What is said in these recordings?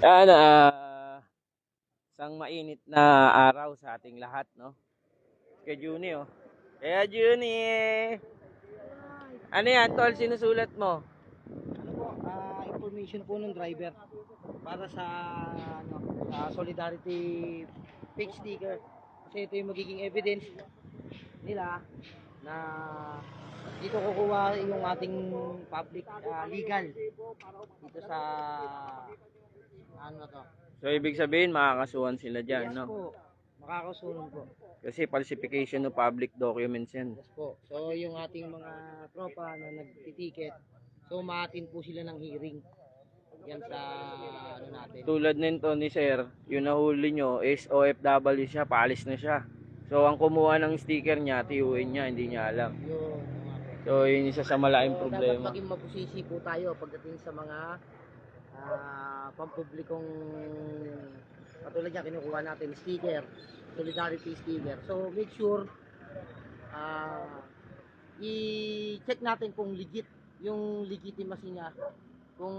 Yan, isang mainit na araw sa ating lahat, no? Kay Juni, oh. Kaya Juni, ano yan, tol, sinusulat mo? Ano po, information po ng driver para sa ano, Solidarity fake sticker. Kasi ito yung magiging evidence nila na dito kukuha yung ating public legal dito sa ano to. So, ibig sabihin, makakasuhan sila dyan, Yes no? po, makakasunod po. Kasi falsification of public documents yan. Yes po. So yung ating mga tropa na nagtitiket, so maatin po sila ng hearing. Yan sa ano natin. Tulad nito ni Sir, yung nahuli nyo is OFW siya, paalis na siya. So, ang kumuha ng sticker niya, tiyuin niya, hindi niya alam. Yun. So, yun isa sa malaking So, problema. dapat maging mabusisi po tayo pagdating sa mga pampublikong katulad niya kinukuha natin sticker, solidarity sticker. So make sure i-check natin kung legit yung legitimacy niya, kung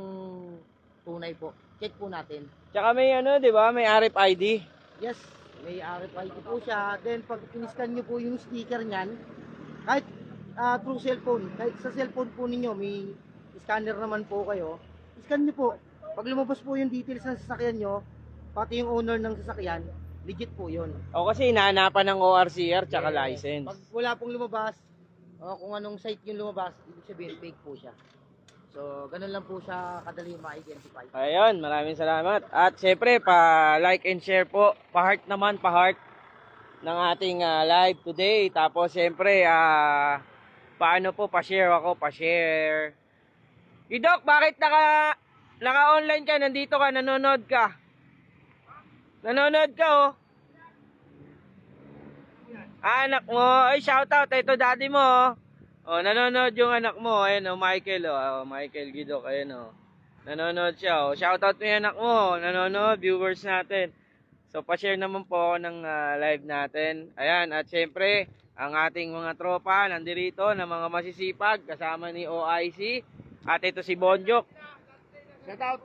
tunay po. Check po natin. Tsaka may ano, di ba? May RFID. Yes, may RFID po siya. Then pag in-scan nyo po yung sticker niyan, kahit through cellphone, kahit sa cellphone po ninyo, may scanner naman po kayo, scan nyo po. Pag lumabas po yung details ng sasakyan nyo, pati yung owner ng sasakyan, legit po yun. O kasi hinahanapan ng ORCR tsaka Yes. license. Pag wala pong lumabas, o kung anong site yung lumabas, ibig sabihin fake po siya. So, ganun lang po siya kadali ma-identify. Ayun, maraming salamat. At syempre, pa-like and share po. Pa-heart naman, pa-heart ng ating live today. Tapos syempre, paano po, pa-share ako, pa-share. Idok, bakit naka-online ka, nandito ka, nanonood ka? Nanonood ka, oh. Anak mo, ay shoutout, ito daddy mo, oh. Oh, nanonood yung anak mo, ayun, oh, Michael, oh, Michael Gidok, ayun, oh. Nanonood siya, oh. Shoutout mo yung anak mo, nanonood, viewers natin. So, pa-share naman po ako ng live natin. Ayan, at syempre, ang ating mga tropa nandirito na mga masisipag, kasama ni OIC. At ito si Bonjok. Shoutout!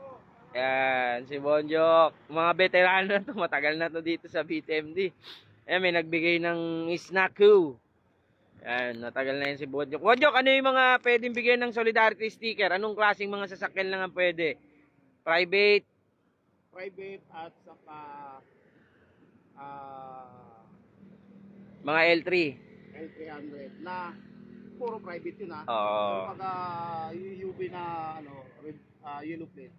Ayan, si Bonjok. Mga veterano na to, matagal na to dito sa BTMD. Ayan, may nagbigay ng snacku. Ayan, matagal na yan si Bonjok. Bonjok, ano yung mga pwedeng bigyan ng solidarity sticker? Anong klaseng mga sasakyan lang ang pwede? Private? Private at saka Mga L3? L300 na puro private yun ha. Oo. Pag UUV na ano, yellow plate,